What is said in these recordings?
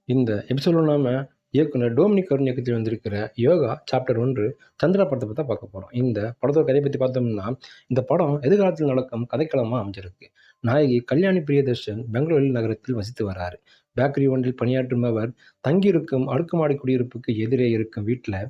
இந்த எபிசோட்ல நாம இயக்குனர் டோமினிக் கருண் இயக்கத்தில் வந்திருக்கிற யோகா சாப்டர் 1 சந்திரா படத்தை பற்றி தான் பார்க்க போகிறோம். இந்த படத்தோட கதையை பற்றி பார்த்தோம்னா, இந்த படம் எதிர்காலத்தில் நடக்கும் கதைக்களமாக அமைஞ்சிருக்கு. நாயகி கல்யாணி பிரியதர்ஷன் பெங்களூரில் நகரத்தில் வசித்து வராரு. பேக்கரி ஒன்றில் பணியாற்றும் அவர் தங்கியிருக்கும் அடுக்குமாடி குடியிருப்புக்கு எதிரே இருக்கும் வீட்டில்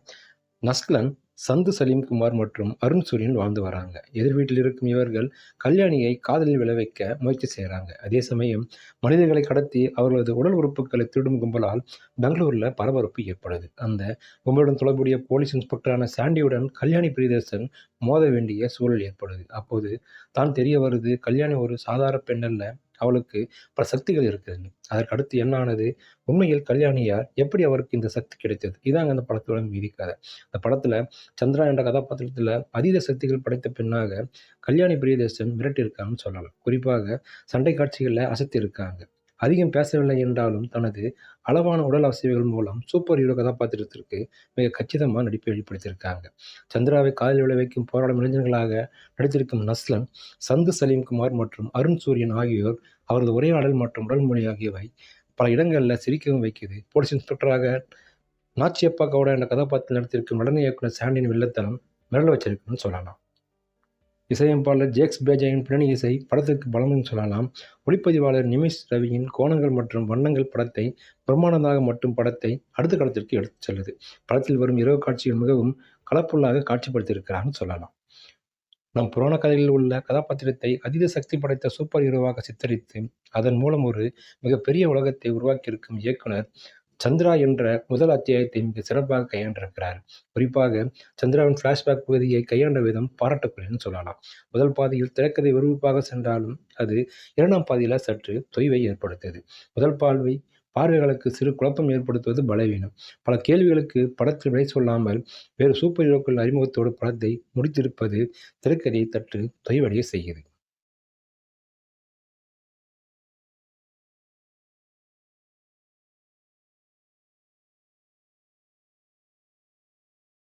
நஸ்லன், சந்து சலீம்குமார் மற்றும் அருண் சூரியன் வாழ்ந்து வராங்க. எதிர் வீட்டில் இருக்கும் இவர்கள் கல்யாணியை காதலில் விளைவிக்க முயற்சி செய்கிறாங்க. அதே சமயம் மனிதர்களை கடத்தி அவர்களது உடல் உறுப்புகளை திருடும் கும்பலால் பெங்களூரில் பரபரப்பு ஏற்படுது. அந்த கும்பலுடன் தொடர்புடைய போலீஸ் இன்ஸ்பெக்டரான சாண்டியுடன் கல்யாணி பிரியதர்சன் மோத வேண்டிய சூழல் ஏற்படுது. அப்போது தான் தெரிய வருது, கல்யாணி ஒரு சாதாரண பெண் அல்ல, அவளுக்கு பல சக்திகள் இருக்குதுன்னு. அதற்கு அடுத்து என்ன ஆனது, உண்மையில் கல்யாணி யார், எப்படி அவருக்கு இந்த சக்தி கிடைத்தது, இதாங்க அந்த படத்தோட மீதி கதை. இந்த படத்துல சந்திரா என்ற கதாபாத்திரத்துல அதீத சக்திகள் படைத்த பெண்ணாக கல்யாணி பிரியதர்ஷன் மிரட்டியிருக்காங்கன்னு சொல்லலாம். குறிப்பாக சண்டை காட்சிகளில் அசத்தி இருக்காங்க. அதிகம் பேசவில்லை என்றாலும் தனது அளவான உடல் அசைவுகள் மூலம் சூப்பர் ஹீரோ கதாபாத்திரத்திற்கு மிக கச்சிதமாக நடிப்பை வெளிப்படுத்தியிருக்காங்க. சந்திராவை காதலில் விளைவிக்கும் போராடும் இளைஞர்களாக நடித்திருக்கும் நஸ்லன், சந்து சலீம்குமார் மற்றும் அருண் சூரியன் ஆகியோர் அவரது உரையாடல் மற்றும் உடல் மொழி ஆகியவை பல இடங்களில் சிரிக்கவும் வைக்குது. போலீஸ் இன்ஸ்பெக்டராக நாச்சியப்பா கவுடா என்ற கதாபாத்திரத்தில் நடித்திருக்கும் நடன இயக்குனர் சாண்டியின் வில்லத்தனம் மிரள வச்சிருக்குன்னு சொல்லலாம். இசையமைப்பாளர் ஜேக்ஸ் பேஜாயின் பின்னணி இசை படத்திற்கு பலம்னு சொல்லலாம். ஒளிப்பதிவாளர் நிமிஷ் ரவியின் கோணங்கள் மற்றும் வண்ணங்கள் படத்தை பிரம்மாண்டமாக மட்டும் படத்தை அடுத்த கட்டத்திற்கு எடுத்துச் செல்லுது. படத்தில் வரும் இரவு காட்சிகள் மிகவும் கலர்ஃபுல்லாக காட்சிப்படுத்தியிருக்கிறான்னு சொல்லலாம். நம் புராண கதைகளில் உள்ள கதாபாத்திரத்தை அதீத சக்தி படைத்த சூப்பர் ஹீரோவாக சித்தரித்து அதன் மூலம் ஒரு மிகப்பெரிய உலகத்தை உருவாக்கியிருக்கும் இயக்குனர் சந்திரா என்ற முதல் அத்தியாயத்தை மிக சிறப்பாக கையாண்டிருக்கிறார். குறிப்பாக சந்திராவின் ஃப்ளாஷ்பேக் பகுதியை கையாண்ட விதம் பாராட்டுக்குரியன்னு சொல்லலாம். முதல் பாதியில் திரைக்கதை விறுவிறுப்பாக சென்றாலும் அது இரண்டாம் பாதியில் சற்று தொய்வை ஏற்படுத்தியது. முதல் பார்வைகளுக்கு சிறு குழப்பம் ஏற்படுத்துவது பலவீனம். பல கேள்விகளுக்கு படத்தில் விடை சொல்லாமல் வேறு சூப்பர் ஹீரோக்கள் அறிமுகத்தோடு படத்தை முடித்திருப்பது திரைக்கதையை சற்று தொய்வடைய செய்யுது.